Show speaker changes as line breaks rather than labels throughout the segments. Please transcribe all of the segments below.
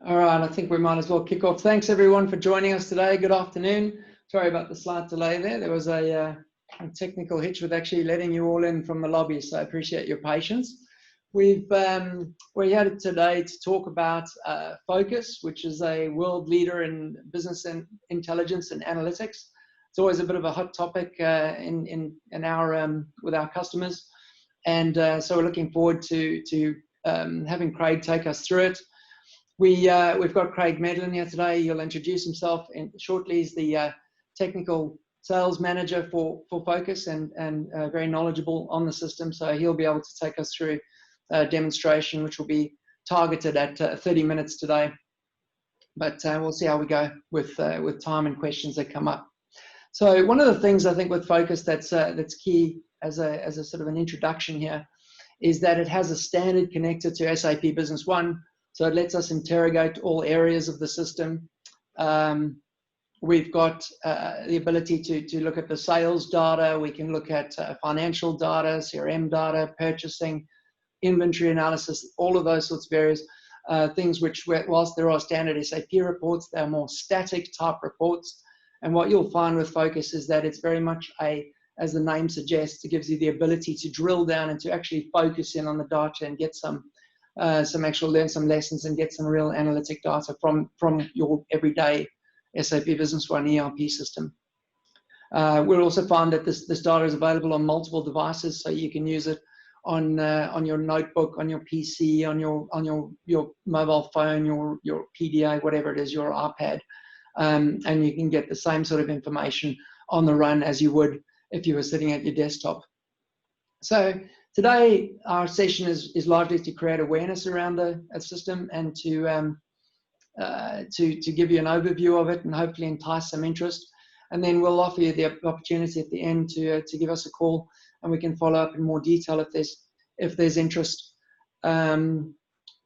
All right, I think we might as well kick off. Thanks everyone for joining us today. Good afternoon. Sorry about the slight delay there. There was a technical hitch with actually letting you all in from the lobby, so I appreciate your patience. We're here today to talk about Phocas, which is a world leader in business and intelligence and analytics. It's always a bit of a hot topic with our customers, and so we're looking forward to having Craig take us through it. We've got Craig Medlen here today. He'll introduce himself shortly. He's the technical sales manager for Phocas and very knowledgeable on the system. So he'll be able to take us through a demonstration, which will be targeted at 30 minutes today. But we'll see how we go with time and questions that come up. So one of the things I think with Phocas that's key as a sort of an introduction here is that it has a standard connector to SAP Business One. So it lets us interrogate all areas of the system. We've got the ability to look at the sales data. We can look at financial data, CRM data, purchasing, inventory analysis, all of those sorts of areas. Things which, whilst there are standard SAP reports, they're more static type reports. And what you'll find with Phocas is that it's very much as the name suggests, it gives you the ability to drill down and to actually focus in on the data and get learn some lessons and get some real analytic data from your everyday SAP Business One ERP system. We'll also find that this data is available on multiple devices, so you can use it on your notebook, on your PC, on your mobile phone, your PDA, whatever it is, your iPad, and you can get the same sort of information on the run as you would if you were sitting at your desktop. So today, our session is largely to create awareness around a system and to give you an overview of it and hopefully entice some interest. And then we'll offer you the opportunity at the end to give us a call, and we can follow up in more detail if there's interest. As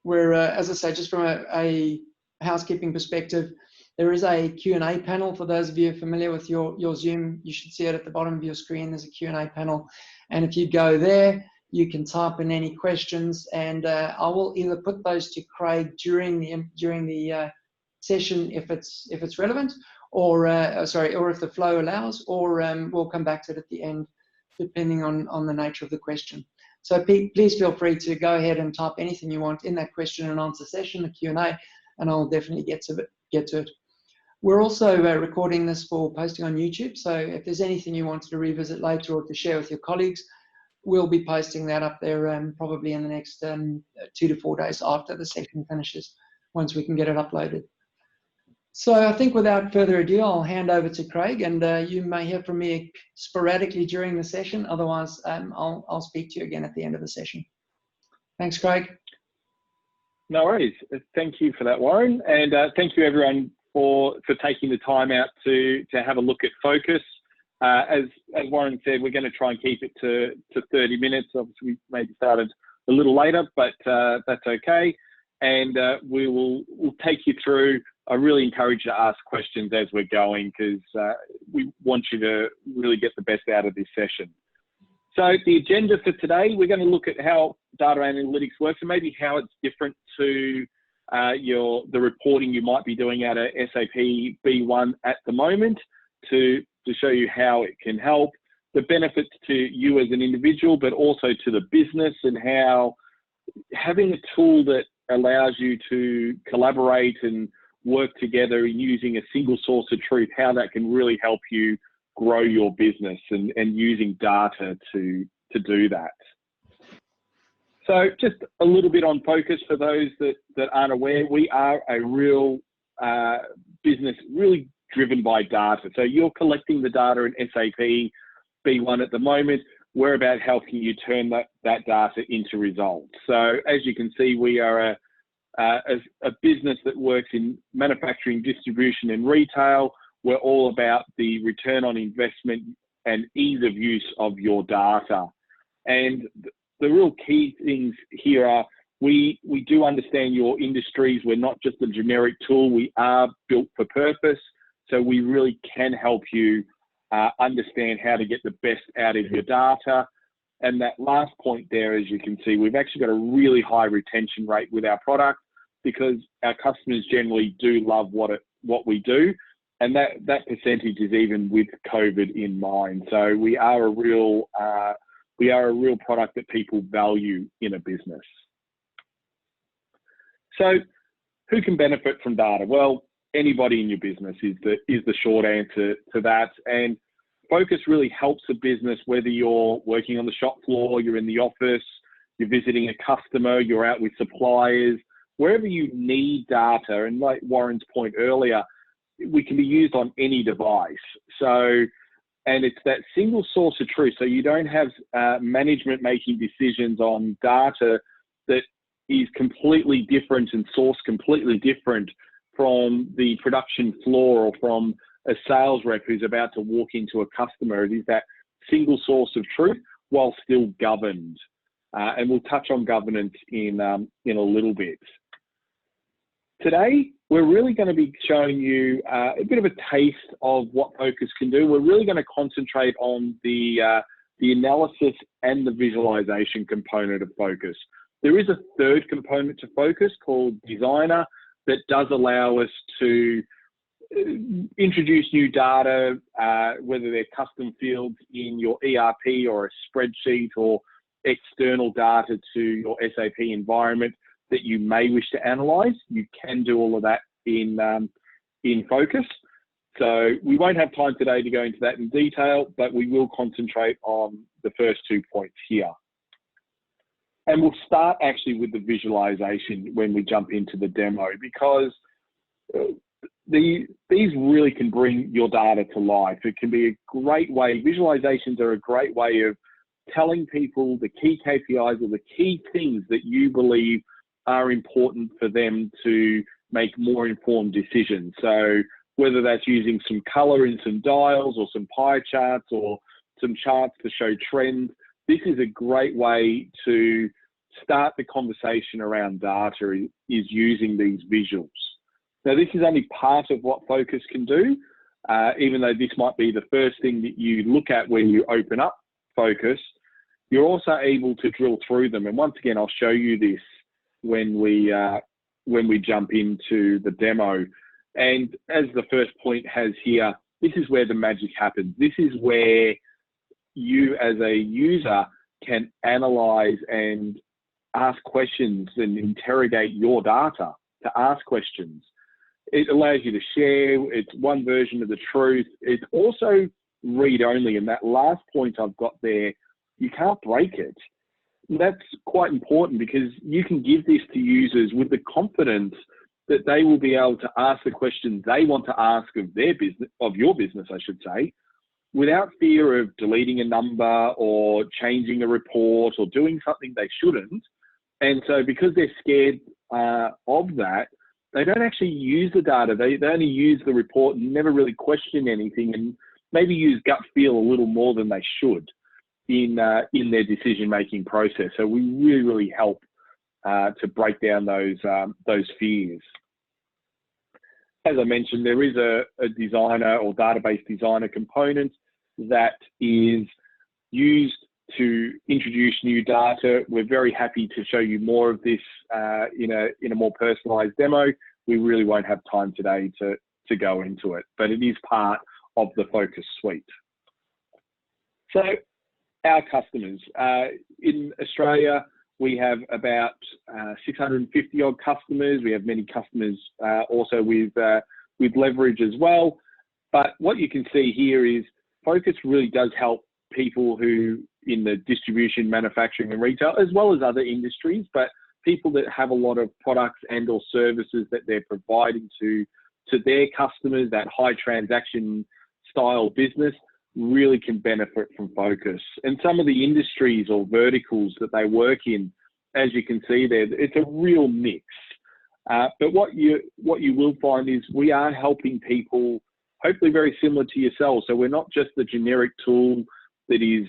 I say, just from a housekeeping perspective, there is a Q&A panel. For those of you familiar with your Zoom, you should see it at the bottom of your screen. There's a Q&A panel. And if you go there, you can type in any questions, and I will either put those to Craig during the session if it's relevant, or if the flow allows, or we'll come back to it at the end, depending on the nature of the question. So please feel free to go ahead and type anything you want in that question and answer session, the Q&A, and I'll definitely get to it. We're also recording this for posting on YouTube, so if there's anything you wanted to revisit later or to share with your colleagues, we'll be posting that up there probably in the next 2 to 4 days after the session finishes, once we can get it uploaded. So I think without further ado, I'll hand over to Craig, and you may hear from me sporadically during the session. Otherwise, I'll speak to you again at the end of the session. Thanks, Craig.
No worries. Thank you for that, Warren, and thank you everyone for taking the time out to have a look at Phocas. As Warren said, we're going to try and keep it to 30 minutes. Obviously, we maybe started a little later, but that's okay. And we'll take you through. I really encourage you to ask questions as we're going, because we want you to really get the best out of this session. So the agenda for today, we're going to look at how data analytics works and maybe how it's different to the reporting you might be doing out of SAP B1 at the moment, to show you how it can help, the benefits to you as an individual, but also to the business, and how having a tool that allows you to collaborate and work together using a single source of truth, how that can really help you grow your business and using data to do that. So just a little bit on Phocas for those that aren't aware. We are a real business really driven by data. So you're collecting the data in SAP B1 at the moment. We're about helping you turn that data into results. So as you can see, we are a business that works in manufacturing, distribution and retail. We're all about the return on investment and ease of use of your data. And the real key things here are we do understand your industries. We're not just a generic tool. We are built for purpose. So we really can help you understand how to get the best out of your data. And that last point there, as you can see, we've actually got a really high retention rate with our product. because our customers generally do love what we do, and that percentage is even with COVID in mind. So we are a real product that people value in a business. So who can benefit from data? Well, anybody in your business is the short answer to that. And Phocas really helps a business, whether you're working on the shop floor, you're in the office, you're visiting a customer, you're out with suppliers, wherever you need data. And like Warren's point earlier, we can be used on any device. So, and it's that single source of truth. So you don't have management making decisions on data that is completely different and sourced completely different from the production floor or from a sales rep who's about to walk into a customer. It is that single source of truth while still governed. And we'll touch on governance in a little bit. Today, we're really going to be showing you a bit of a taste of what Phocas can do. We're really going to concentrate on the analysis and the visualization component of Phocas. There is a third component to Phocas called Designer that does allow us to introduce new data, whether they're custom fields in your ERP or a spreadsheet or external data to your SAP environment that you may wish to analyze. You can do all of that in Phocas. So we won't have time today to go into that in detail, but we will concentrate on the first 2 points here. And we'll start actually with the visualization when we jump into the demo, because these really can bring your data to life. It can be a great way, visualizations are a great way of telling people the key KPIs or the key things that you believe are important for them to make more informed decisions. So whether that's using some color in some dials or some pie charts or some charts to show trends, this is a great way to start the conversation around data, is using these visuals. Now, this is only part of what Phocas can do, even though this might be the first thing that you look at when you open up Phocas. You're also able to drill through them. And once again, I'll show you this when we jump into the demo. And as the first point has here, this is where the magic happens. This is where you as a user can analyze and ask questions and interrogate your data to ask questions. It allows you to share. It's one version of the truth. It's also read only. And that last point I've got there, you can't break it. That's quite important, because you can give this to users with the confidence that they will be able to ask the questions they want to ask of their business, of your business, I should say, without fear of deleting a number or changing a report or doing something they shouldn't. And so because they're scared of that, they don't actually use the data. They only use the report and never really question anything, and maybe use gut feel a little more than they should in their decision-making process. So we really help to break down those fears. As I mentioned, there is a designer or database designer component that is used to introduce new data. We're very happy to show you more of this in a more personalized demo. We really won't have time today to go into it, but it is part of the Phocas suite. So our customers in Australia, we have about 650 odd customers. We have many customers also with leverage as well. But what you can see here is Phocas really does help people who in the distribution, manufacturing and retail, as well as other industries, but people that have a lot of products and or services that they're providing to their customers, that high transaction style business, really can benefit from Phocas. And some of the industries or verticals that they work in, as you can see there, it's a real mix. But what you will find is we are helping people, hopefully very similar to yourselves. So we're not just the generic tool that is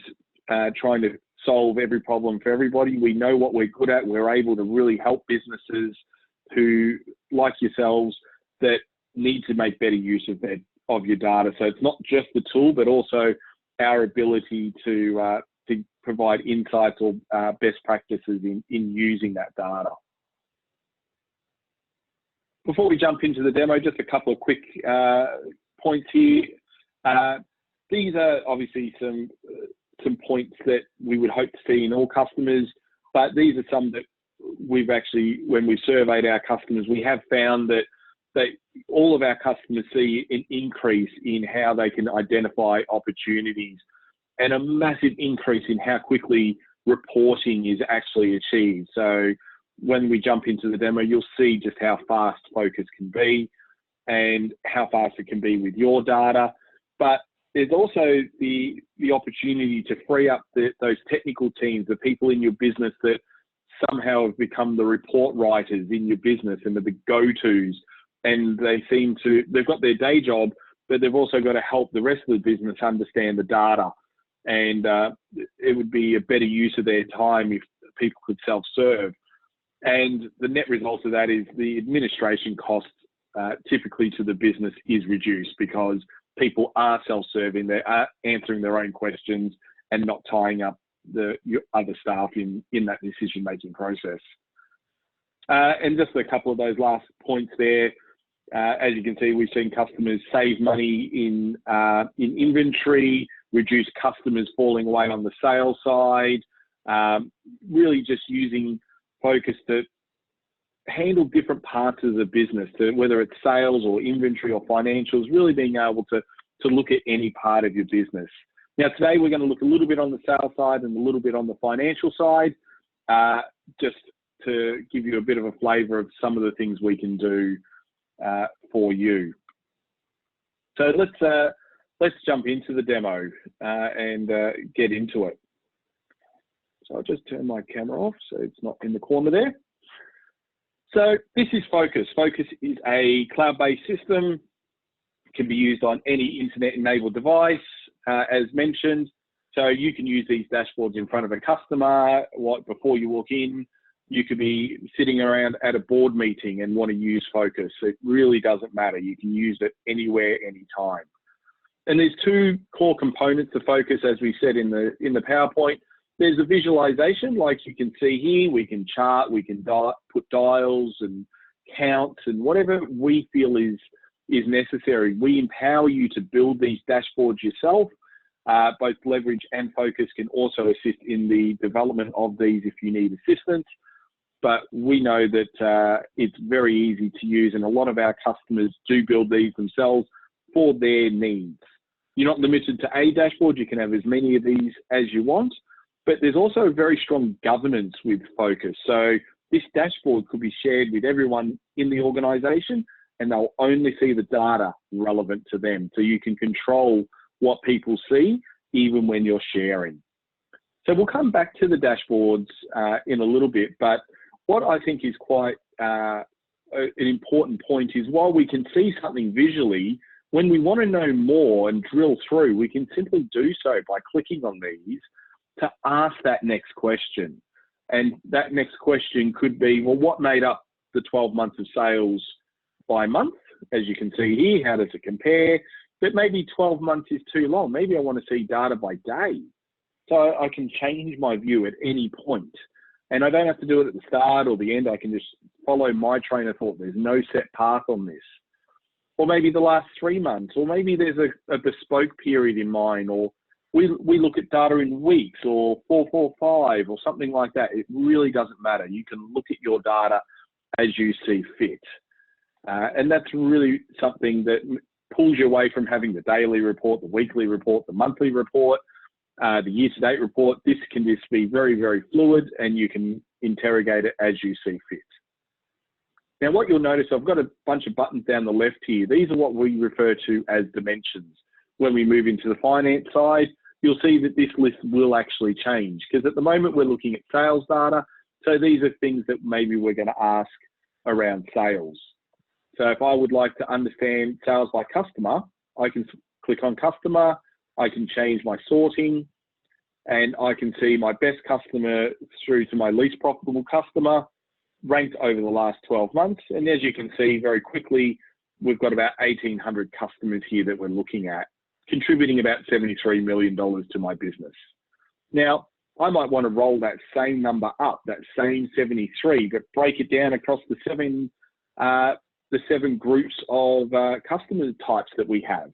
trying to solve every problem for everybody. We know what we're good at. We're able to really help businesses who, like yourselves, that need to make better use of your data. So it's not just the tool, but also our ability to provide insights or best practices in using that data. before we jump into the demo, just a couple of quick points here. These are obviously some points that we would hope to see in all customers, but these are some that we've actually, when we've surveyed our customers, we have found that all of our customers see an increase in how they can identify opportunities and a massive increase in how quickly reporting is actually achieved. So when we jump into the demo, you'll see just how fast Phocas can be and how fast it can be with your data. But there's also the opportunity to free up those technical teams, the people in your business that somehow have become the report writers in your business and the go-tos, and they've got their day job, but they've also got to help the rest of the business understand the data. And it would be a better use of their time if people could self-serve. And the net result of that is the administration costs typically to the business is reduced because people are self-serving, they are answering their own questions and not tying up your other staff in that decision-making process. And just a couple of those last points there. As you can see, we've seen customers save money in inventory, reduce customers falling away on the sales side, really just using Phocas to handle different parts of the business, whether it's sales or inventory or financials, really being able to look at any part of your business. Now, today we're going to look a little bit on the sales side and a little bit on the financial side, just to give you a bit of a flavour of some of the things we can do for you. So let's jump into the demo and get into it. So I'll just turn my camera off so it's not in the corner there. So this is Phocas. Phocas is a cloud-based system. It can be used on any internet-enabled device, as mentioned. So you can use these dashboards in front of a customer. Before you walk in, you could be sitting around at a board meeting and want to use Phocas. It really doesn't matter. You can use it anywhere, anytime. And there's two core components to Phocas, as we said in the PowerPoint. There's a visualization, like you can see here. We can chart, we can put dials and counts and whatever we feel is necessary. We empower you to build these dashboards yourself. Both Leverage and Phocas can also assist in the development of these if you need assistance. But we know that it's very easy to use, and a lot of our customers do build these themselves for their needs. You're not limited to a dashboard. You can have as many of these as you want. But there's also a very strong governance with Phocas. So this dashboard could be shared with everyone in the organization, and they'll only see the data relevant to them. So you can control what people see, even when you're sharing. So we'll come back to the dashboards in a little bit, but what I think is quite an important point is while we can see something visually, when we want to know more and drill through, we can simply do so by clicking on these to ask that next question. And that next question could be, well, what made up the 12 months of sales by month? As you can see here, how does it compare? But maybe 12 months is too long. Maybe I want to see data by day. So I can change my view at any point. And I don't have to do it at the start or the end. I can just follow my train of thought. There's no set path on this. Or maybe the last 3 months, or maybe there's a bespoke period in mind, or we look at data in weeks or 445 or something like that. It really doesn't matter. You can look at your data as you see fit. And that's really something that pulls you away from having the daily report, the weekly report, the monthly report, the year-to-date report. This can just be very, very fluid, and you can interrogate it as you see fit. Now, what you'll notice, I've got a bunch of buttons down the left here. These are what we refer to as dimensions. When we move into the finance side, you'll see that this list will actually change, because at the moment we're looking at sales data. So these are things that maybe we're going to ask around sales. So if I would like to understand sales by customer, I can click on customer, I can change my sorting, and I can see my best customer through to my least profitable customer ranked over the last 12 months. And as you can see very quickly, we've got about 1,800 customers here that we're looking at, contributing about $73 million to my business. Now, I might want to roll that same number up, that same 73, but break it down across the 7 the 7 groups of customer types that we have.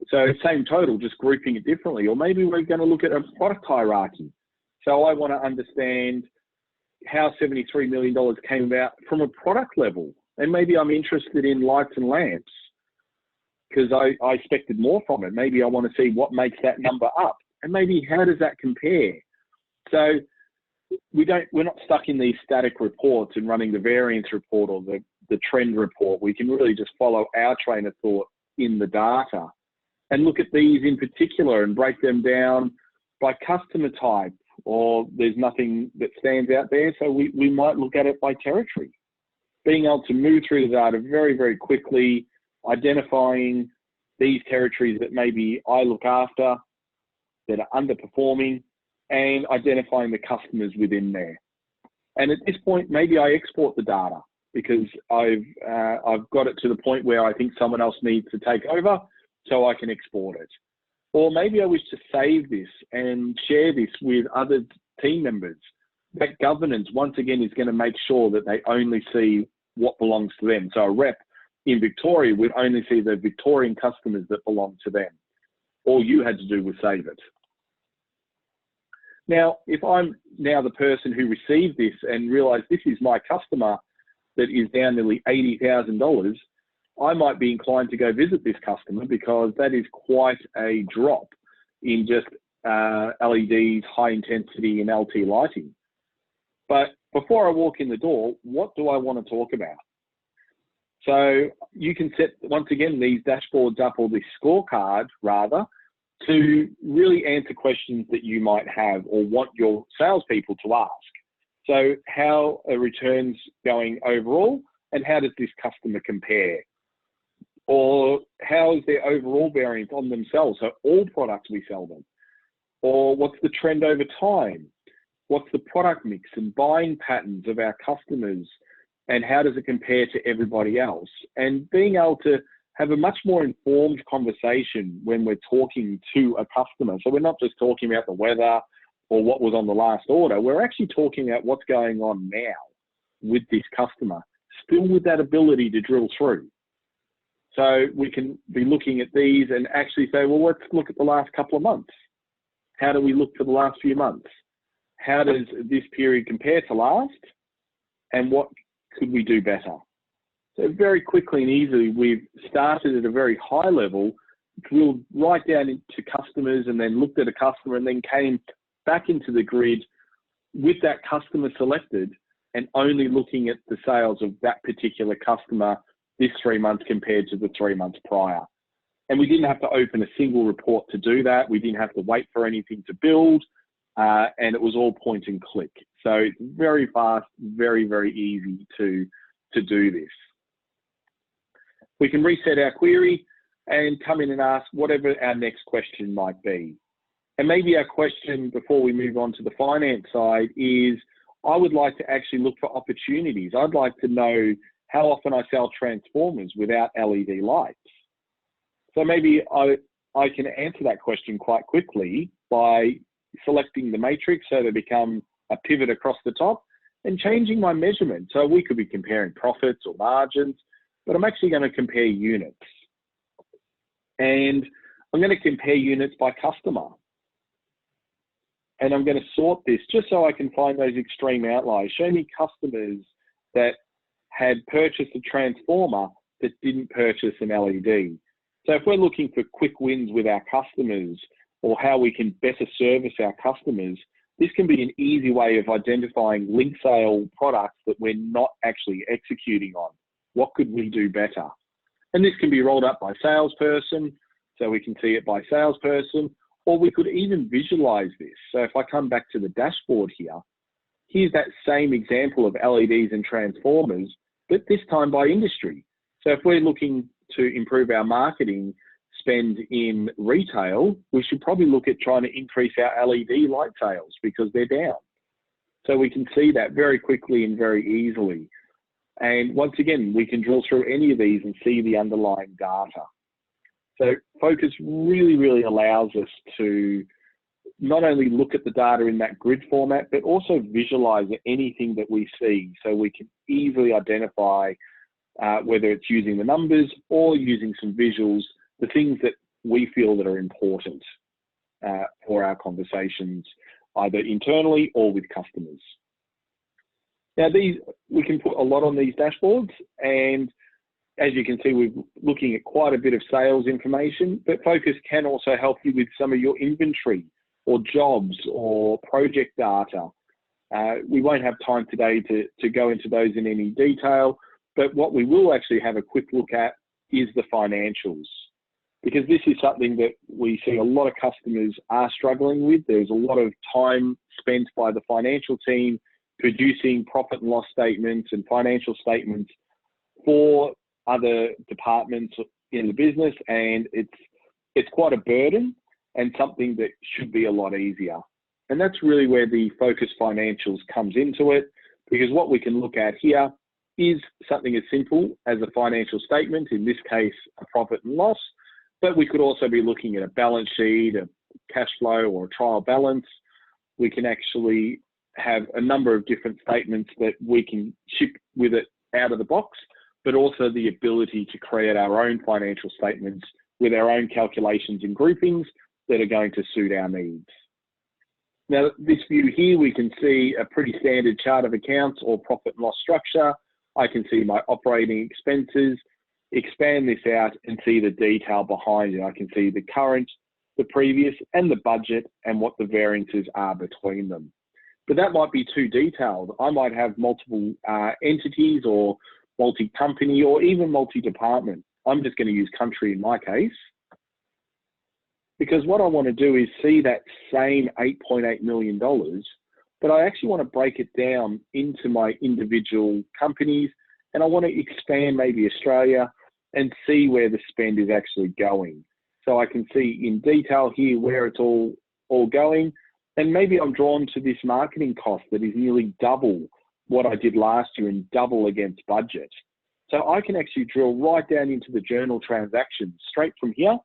So same total, just grouping it differently. Or maybe we're going to look at a product hierarchy. So I want to understand how $73 million came about from a product level. And maybe I'm interested in lights and lamps because I expected more from it. Maybe I want to see what makes that number up. And maybe how does that compare? So we're not stuck in these static reports and running the variance report or the trend report. We can really just follow our train of thought in the data and look at these in particular and break them down by customer type, or there's nothing that stands out there. So we might look at it by territory. Being able to move through the data very, very quickly, identifying these territories that maybe I look after that are underperforming, and identifying the customers within there. And at this point, maybe I export the data because I've got it to the point where I think someone else needs to take over, so I can export it. Or maybe I wish to save this and share this with other team members. That governance, once again, is going to make sure that they only see what belongs to them. So a rep in Victoria would only see the Victorian customers that belong to them. All you had to do was save it. Now, if I'm now the person who received this and realised this is my customer that is down nearly $80,000, I might be inclined to go visit this customer because that is quite a drop in just LEDs, high intensity and LT lighting. But before I walk in the door, what do I want to talk about? So you can set, once again, these dashboards up, or this scorecard rather, to really answer questions that you might have or want your salespeople to ask. So how are returns going overall, and how does this customer compare? Or how is their overall variance on themselves? So all products we sell them. Or what's the trend over time? What's the product mix and buying patterns of our customers, and how does it compare to everybody else? And being able to have a much more informed conversation when we're talking to a customer. So we're not just talking about the weather or what was on the last order. We're actually talking about what's going on now with this customer, still with that ability to drill through. So we can be looking at these and actually say, well, let's look at the last couple of months. How do we look for the last few months? How does this period compare to last? And what could we do better? So very quickly and easily, we've started at a very high level, drilled right down into customers, and then looked at a customer, and then came back into the grid with that customer selected and only looking at the sales of that particular customer this 3 months compared to the 3 months prior. And we didn't have to open a single report to do that. We didn't have to wait for anything to build, and it was all point and click. So it's very fast, very, very easy to do this. We can reset our query and come in and ask whatever our next question might be. And maybe our question before we move on to the finance side is, I would like to actually look for opportunities. I'd like to know how often I sell transformers without LED lights. So maybe I can answer that question quite quickly by selecting the matrix so they become a pivot across the top and changing my measurement. So we could be comparing profits or margins, but I'm actually going to compare units. And I'm going to compare units by customer. And I'm going to sort this just so I can find those extreme outliers. Show me customers that had purchased a transformer that didn't purchase an LED. So if we're looking for quick wins with our customers or how we can better service our customers, this can be an easy way of identifying link sale products that we're not actually executing on. What could we do better? And this can be rolled up by salesperson, so we can see it by salesperson, or we could even visualize this. So if I come back to the dashboard here, here's that same example of LEDs and transformers, but this time by industry. So if we're looking to improve our marketing spend in retail, we should probably look at trying to increase our LED light sales because they're down. So we can see that very quickly and very easily. And once again, we can drill through any of these and see the underlying data. So Phocas really, really allows us to not only look at the data in that grid format, but also visualize anything that we see so we can easily identify whether it's using the numbers or using some visuals, the things that we feel that are important for our conversations, either internally or with customers. Now, we can put a lot on these dashboards, and as you can see, we're looking at quite a bit of sales information, but Phocas can also help you with some of your inventory or jobs or project data. We won't have time today to go into those in any detail, but what we will actually have a quick look at is the financials, because this is something that we see a lot of customers are struggling with. There's a lot of time spent by the financial team producing profit and loss statements and financial statements for other departments in the business, and it's quite a burden and something that should be a lot easier. And that's really where the Phocas financials comes into it, because what we can look at here is something as simple as a financial statement, in this case, a profit and loss, but we could also be looking at a balance sheet, a cash flow, or a trial balance. We can actually have a number of different statements that we can ship with it out of the box, but also the ability to create our own financial statements with our own calculations and groupings that are going to suit our needs. Now, this view here, we can see a pretty standard chart of accounts or profit and loss structure. I can see my operating expenses, expand this out and see the detail behind it. I can see the current, the previous, and the budget, and what the variances are between them. But that might be too detailed. I might have multiple entities, or multi-company, or even multi-department. I'm just going to use country in my case, because what I want to do is see that same $8.8 million, but I actually want to break it down into my individual companies, and I want to expand maybe Australia and see where the spend is actually going. So I can see in detail here where it's all going, and maybe I'm drawn to this marketing cost that is nearly double what I did last year and double against budget. So I can actually drill right down into the journal transactions straight from here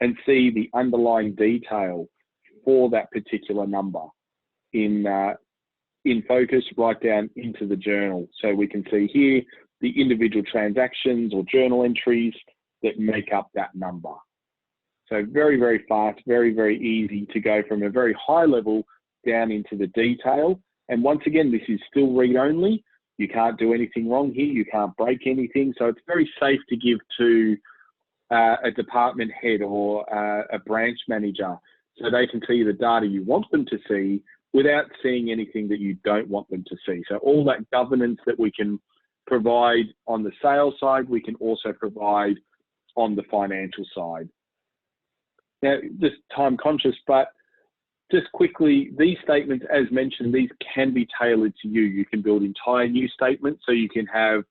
and see the underlying detail for that particular number in Phocas, right down into the journal. So we can see here the individual transactions or journal entries that make up that number. So very, very fast, very, very easy to go from a very high level down into the detail. And once again, this is still read only. You can't do anything wrong here. You can't break anything. So it's very safe to give to a department head or a branch manager, so they can see the data you want them to see without seeing anything that you don't want them to see. So all that governance that we can provide on the sales side, we can also provide on the financial side. Now, just time conscious, but just quickly, these statements, as mentioned, these can be tailored to you. You can build entire new statements. So you can have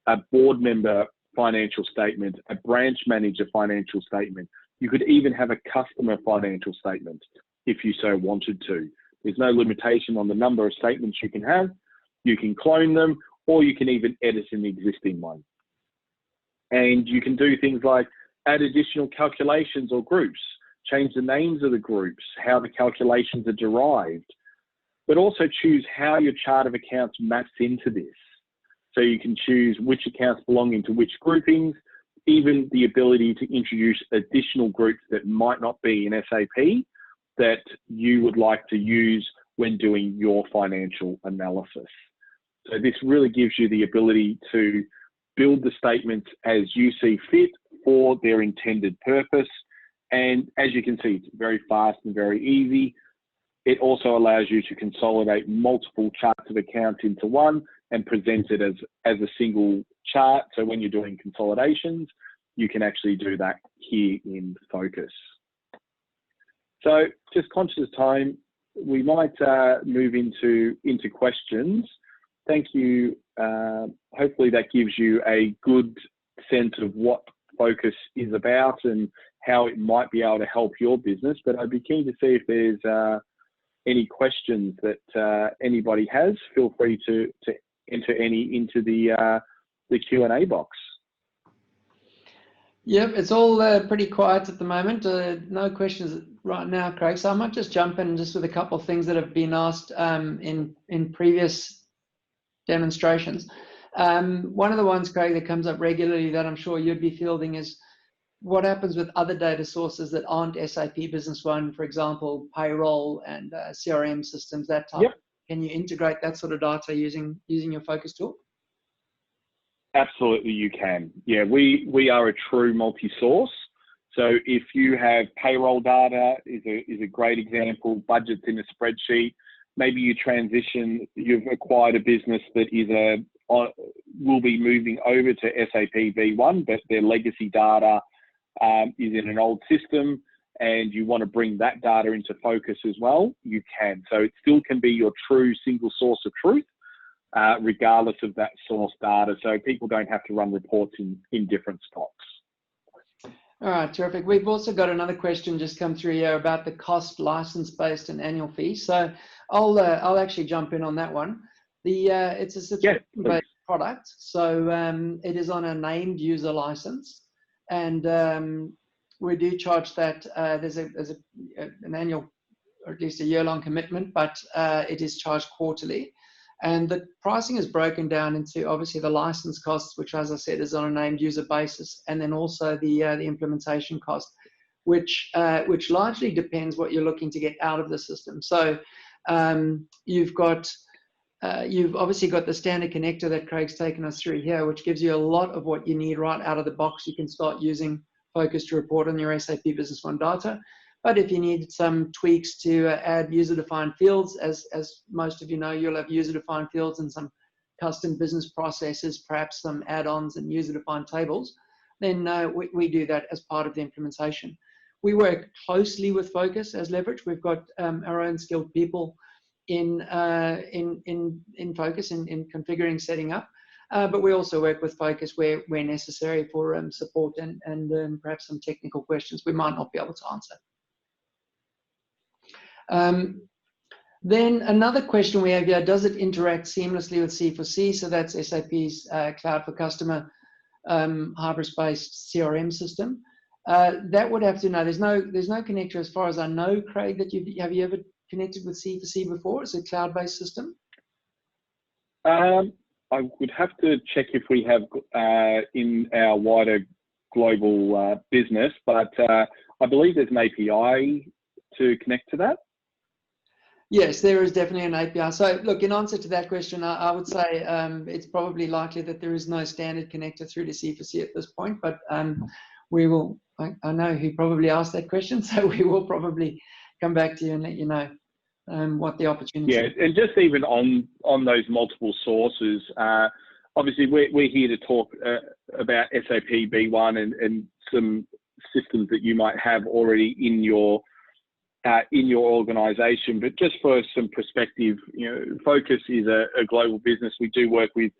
a board member financial statement, a branch manager financial statement. You could even have a customer financial statement if you so wanted to. There's no limitation on the number of statements you can have. You can clone them, or you can even edit an existing one. And you can do things like add additional calculations or groups, change the names of the groups, how the calculations are derived, but also choose how your chart of accounts maps into this. So you can choose which accounts belong into which groupings, even the ability to introduce additional groups that might not be in SAP that you would like to use when doing your financial analysis. So this really gives you the ability to build the statements as you see fit for their intended purpose. And as you can see, it's very fast and very easy. It also allows you to consolidate multiple charts of accounts into one and present it as a single chart. So when you're doing consolidations, you can actually do that here in Phocas. So just conscious of time, we might move into questions. Thank you. Hopefully that gives you a good sense of what Phocas is about and how it might be able to help your business. But I'd be keen to see if there's any questions that anybody has. Feel free to enter any into the Q&A box.
Yep, it's all pretty quiet at the moment. No questions right now, Craig. So I might just jump in just with a couple of things that have been asked in previous demonstrations. One of the ones, Craig, that comes up regularly that I'm sure you'd be fielding is what happens with other data sources that aren't SAP Business One, for example, payroll and CRM systems, that type.
Yep.
Can you integrate that sort of data using your Phocas tool?
Absolutely, you can. Yeah, we are a true multi-source. So if you have payroll data is a great example, budgets in a spreadsheet, maybe you've acquired a business that will be moving over to SAP V1, but their legacy data is in an old system, and you want to bring that data into Phocas as well, you can. So it still can be your true single source of truth, regardless of that source data. So people don't have to run reports in different spots.
All right, terrific. We've also got another question just come through here about the cost, license-based and annual fee. So I'll actually jump in on that one. It's a subscription-based product, so it is on a named user license, and we do charge that. There's an annual, or at least a year-long commitment, but it is charged quarterly. And the pricing is broken down into obviously the license costs, which, as I said, is on a named user basis, and then also the implementation cost, which largely depends what you're looking to get out of the system. So you've obviously got the standard connector that Craig's taken us through here, which gives you a lot of what you need right out of the box. You can start using Phocas to report on your SAP Business One data. But if you need some tweaks to add user-defined fields, as most of you know, you'll have user-defined fields and some custom business processes, perhaps some add-ons and user-defined tables, then we do that as part of the implementation. We work closely with Phocas as leverage. We've got our own skilled people in Phocas in configuring, setting up, but we also work with Phocas where necessary for support and perhaps some technical questions we might not be able to answer. Then another question we have here, does it interact seamlessly with C4C? So that's SAP's Cloud for Customer Hybris-based CRM system. That would have to know. There's no connector as far as I know, Craig, that have you ever connected with C4C before? It's a cloud-based system.
I would have to check if we have in our wider global business, but I believe there's an API to connect to that.
Yes, there is definitely an API. So look, in answer to that question, I would say it's probably likely that there is no standard connector through to C4C at this point, but we will, I know who probably asked that question, so we will probably come back to you and let you know what the opportunity is.
Yeah, and just even on those multiple sources, obviously we're here to talk about SAP B1 and some systems that you might have already in your organization, but just for some perspective, Phocas is a global business. We do work with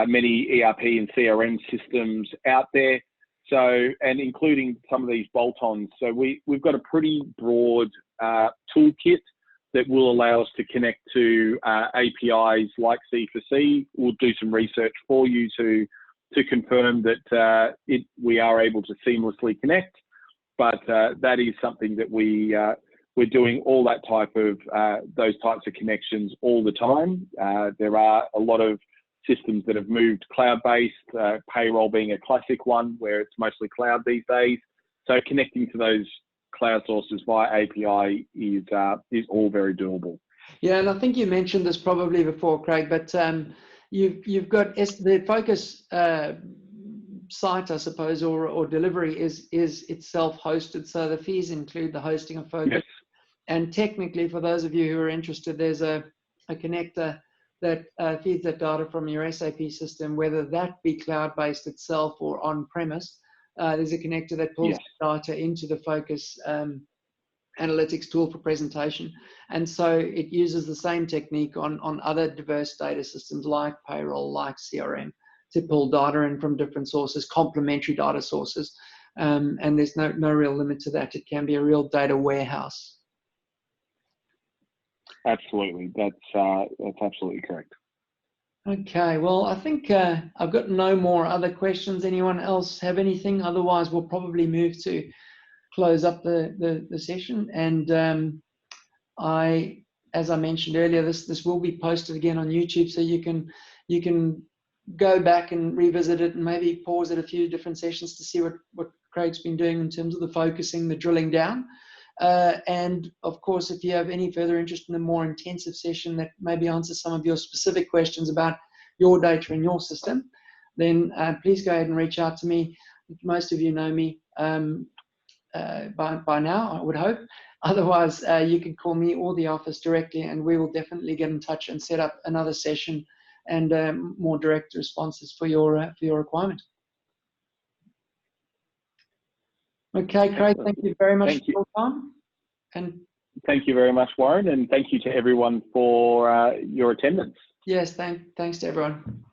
many ERP and CRM systems out there, so, and including some of these bolt-ons. So we've got a pretty broad toolkit that will allow us to connect to APIs like C4C. We'll do some research for you to confirm that we are able to seamlessly connect, but that is something that we're doing all that type of those types of connections all the time. There are a lot of systems that have moved cloud-based, payroll being a classic one where it's mostly cloud these days. So connecting to those cloud sources via API is all very doable.
Yeah, and I think you mentioned this probably before, Craig, but you've got the Phocas site, I suppose, or delivery is itself hosted, so the fees include the hosting of Phocas. Yes. And technically, for those of you who are interested, there's a connector that feeds that data from your SAP system, whether that be cloud-based itself or on-premise. There's a connector that pulls data into the Phocas analytics tool for presentation. And so it uses the same technique on other diverse data systems like payroll, like CRM, to pull data in from different sources, complementary data sources. And there's no real limit to that. It can be a real data warehouse.
Absolutely. That's absolutely correct.
Okay, well, I think I've got no more other questions. Anyone else have anything? Otherwise, we'll probably move to close up the session. And as I mentioned earlier, this will be posted again on YouTube, so you can go back and revisit it and maybe pause at a few different sessions to see what Craig's been doing in terms of the focusing, the drilling down. And of course, if you have any further interest in a more intensive session that maybe answers some of your specific questions about your data in your system, then please go ahead and reach out to me. Most of you know me by now, I would hope. Otherwise, you can call me or the office directly, and we will definitely get in touch and set up another session and more direct responses for your requirement. Okay, Craig, thank you very much for your time. And
thank you very much, Warren, and thank you to everyone for your attendance.
Yes, thanks to everyone.